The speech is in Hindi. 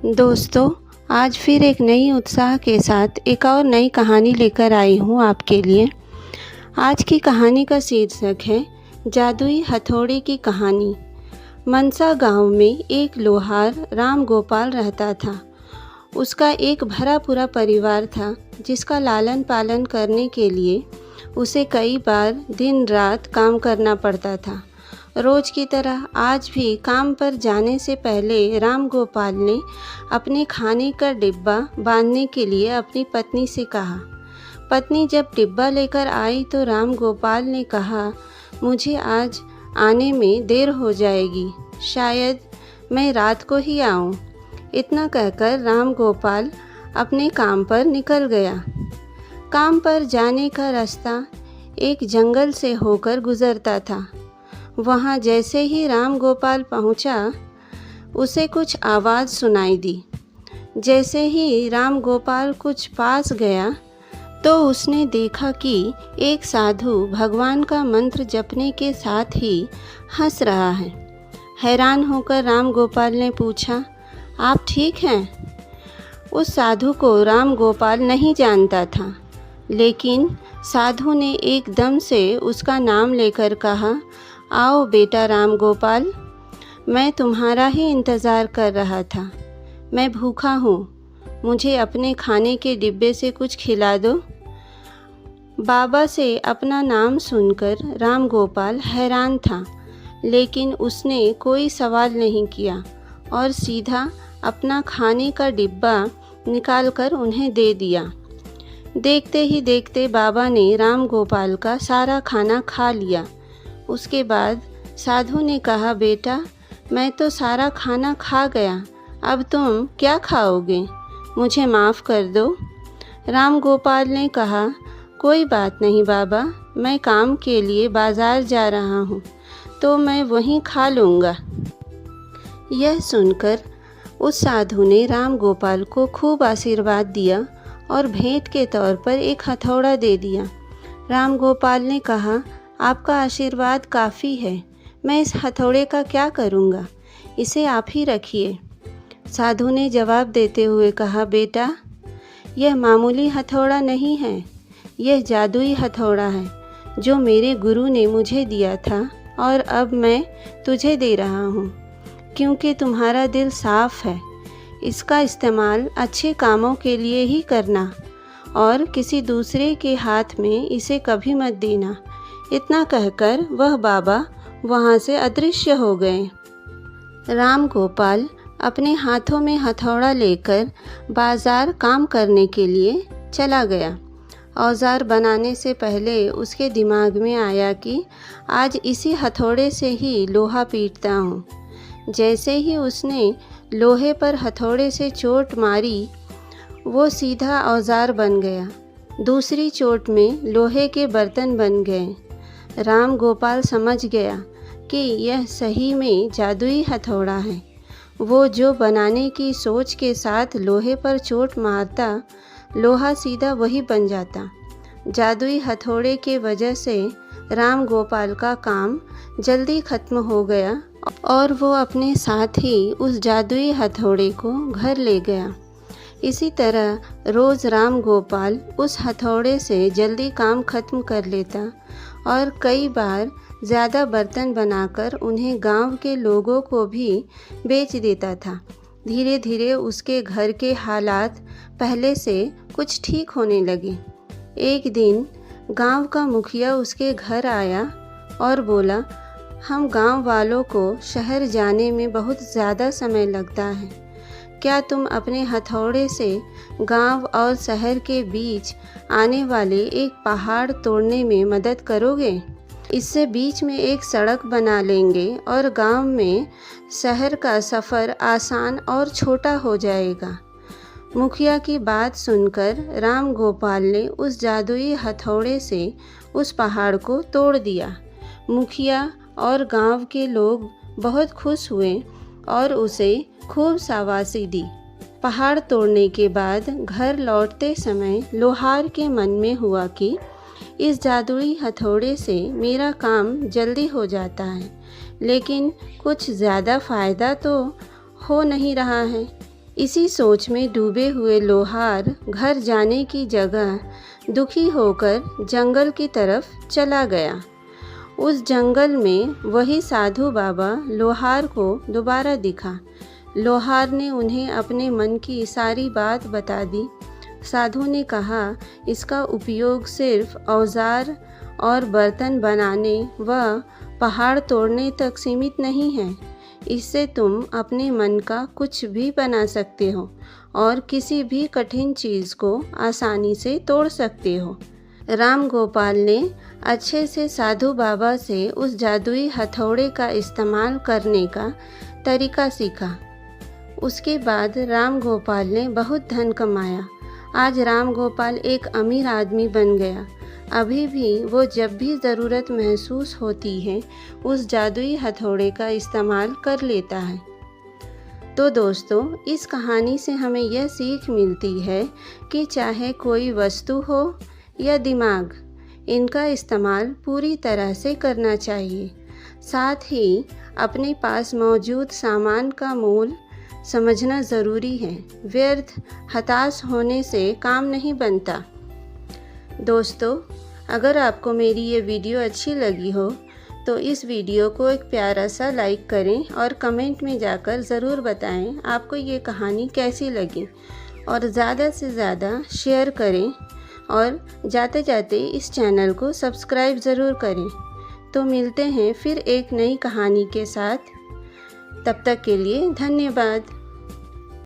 दोस्तों, आज फिर एक नई उत्साह के साथ एक और नई कहानी लेकर आई हूँ आपके लिए। आज की कहानी का शीर्षक है जादुई हथौड़े की कहानी। मनसा गांव में एक लोहार राम गोपाल रहता था। उसका एक भरा पूरा परिवार था जिसका लालन पालन करने के लिए उसे कई बार दिन रात काम करना पड़ता था। रोज की तरह आज भी काम पर जाने से पहले राम गोपाल ने अपने खाने का डिब्बा बांधने के लिए अपनी पत्नी से कहा। पत्नी जब डिब्बा लेकर आई तो राम गोपाल ने कहा, मुझे आज आने में देर हो जाएगी, शायद मैं रात को ही आऊं। इतना कहकर राम गोपाल अपने काम पर निकल गया। काम पर जाने का रास्ता एक जंगल से होकर गुजरता था। वहाँ जैसे ही राम गोपाल पहुँचा, उसे कुछ आवाज़ सुनाई दी। जैसे ही राम गोपाल कुछ पास गया तो उसने देखा कि एक साधु भगवान का मंत्र जपने के साथ ही हंस रहा है। हैरान होकर राम गोपाल ने पूछा, आप ठीक हैं? उस साधु को राम गोपाल नहीं जानता था, लेकिन साधु ने एकदम से उसका नाम लेकर कहा, आओ बेटा राम गोपाल, मैं तुम्हारा ही इंतज़ार कर रहा था। मैं भूखा हूँ, मुझे अपने खाने के डिब्बे से कुछ खिला दो। बाबा से अपना नाम सुनकर राम गोपाल हैरान था, लेकिन उसने कोई सवाल नहीं किया और सीधा अपना खाने का डिब्बा निकालकर उन्हें दे दिया। देखते ही देखते बाबा ने राम गोपाल का सारा खाना खा लिया। उसके बाद साधु ने कहा, बेटा मैं तो सारा खाना खा गया, अब तुम क्या खाओगे? मुझे माफ़ कर दो। राम गोपाल ने कहा, कोई बात नहीं बाबा, मैं काम के लिए बाज़ार जा रहा हूँ तो मैं वहीं खा लूँगा। यह सुनकर उस साधु ने राम गोपाल को खूब आशीर्वाद दिया और भेंट के तौर पर एक हथौड़ा दे दिया। राम गोपाल ने कहा, आपका आशीर्वाद काफ़ी है, मैं इस हथौड़े का क्या करूँगा, इसे आप ही रखिए। साधु ने जवाब देते हुए कहा, बेटा यह मामूली हथौड़ा नहीं है, यह जादुई हथौड़ा है जो मेरे गुरु ने मुझे दिया था और अब मैं तुझे दे रहा हूँ, क्योंकि तुम्हारा दिल साफ है। इसका इस्तेमाल अच्छे कामों के लिए ही करना और किसी दूसरे के हाथ में इसे कभी मत देना। इतना कहकर वह बाबा वहाँ से अदृश्य हो गए। राम गोपाल अपने हाथों में हथौड़ा लेकर बाजार काम करने के लिए चला गया। औजार बनाने से पहले उसके दिमाग में आया कि आज इसी हथौड़े से ही लोहा पीटता हूँ। जैसे ही उसने लोहे पर हथौड़े से चोट मारी, वो सीधा औजार बन गया। दूसरी चोट में लोहे के बर्तन बन गए। राम गोपाल समझ गया कि यह सही में जादुई हथौड़ा है। वो जो बनाने की सोच के साथ लोहे पर चोट मारता, लोहा सीधा वही बन जाता। जादुई हथौड़े के वजह से राम गोपाल का काम जल्दी ख़त्म हो गया और वो अपने साथ ही उस जादुई हथौड़े को घर ले गया। इसी तरह रोज़ राम गोपाल उस हथौड़े से जल्दी काम ख़त्म कर लेता और कई बार ज़्यादा बर्तन बनाकर उन्हें गांव के लोगों को भी बेच देता था। धीरे धीरे उसके घर के हालात पहले से कुछ ठीक होने लगे। एक दिन गांव का मुखिया उसके घर आया और बोला, हम गांव वालों को शहर जाने में बहुत ज़्यादा समय लगता है, क्या तुम अपने हथौड़े से गांव और शहर के बीच आने वाले एक पहाड़ तोड़ने में मदद करोगे? इससे बीच में एक सड़क बना लेंगे और गांव में शहर का सफ़र आसान और छोटा हो जाएगा। मुखिया की बात सुनकर राम गोपाल ने उस जादुई हथौड़े से उस पहाड़ को तोड़ दिया। मुखिया और गांव के लोग बहुत खुश हुए और उसे खूब शाबाशी दी। पहाड़ तोड़ने के बाद घर लौटते समय लोहार के मन में हुआ कि इस जादुई हथौड़े से मेरा काम जल्दी हो जाता है, लेकिन कुछ ज़्यादा फ़ायदा तो हो नहीं रहा है। इसी सोच में डूबे हुए लोहार घर जाने की जगह दुखी होकर जंगल की तरफ चला गया। उस जंगल में वही साधु बाबा लोहार को दोबारा दिखा। लोहार ने उन्हें अपने मन की सारी बात बता दी। साधु ने कहा, इसका उपयोग सिर्फ औजार और बर्तन बनाने व पहाड़ तोड़ने तक सीमित नहीं है। इससे तुम अपने मन का कुछ भी बना सकते हो और किसी भी कठिन चीज़ को आसानी से तोड़ सकते हो। राम गोपाल ने अच्छे से साधु बाबा से उस जादुई हथौड़े का इस्तेमाल करने का तरीका सीखा। उसके बाद राम गोपाल ने बहुत धन कमाया। आज राम गोपाल एक अमीर आदमी बन गया। अभी भी वो जब भी ज़रूरत महसूस होती है उस जादुई हथौड़े का इस्तेमाल कर लेता है। तो दोस्तों, इस कहानी से हमें यह सीख मिलती है कि चाहे कोई वस्तु हो या दिमाग, इनका इस्तेमाल पूरी तरह से करना चाहिए। साथ ही अपने पास मौजूद सामान का मोल समझना ज़रूरी है। व्यर्थ हताश होने से काम नहीं बनता। दोस्तों, अगर आपको मेरी ये वीडियो अच्छी लगी हो तो इस वीडियो को एक प्यारा सा लाइक करें और कमेंट में जाकर ज़रूर बताएं आपको ये कहानी कैसी लगी, और ज़्यादा से ज़्यादा शेयर करें और जाते जाते इस चैनल को सब्सक्राइब ज़रूर करें। तो मिलते हैं फिर एक नई कहानी के साथ। तब तक के लिए धन्यवाद।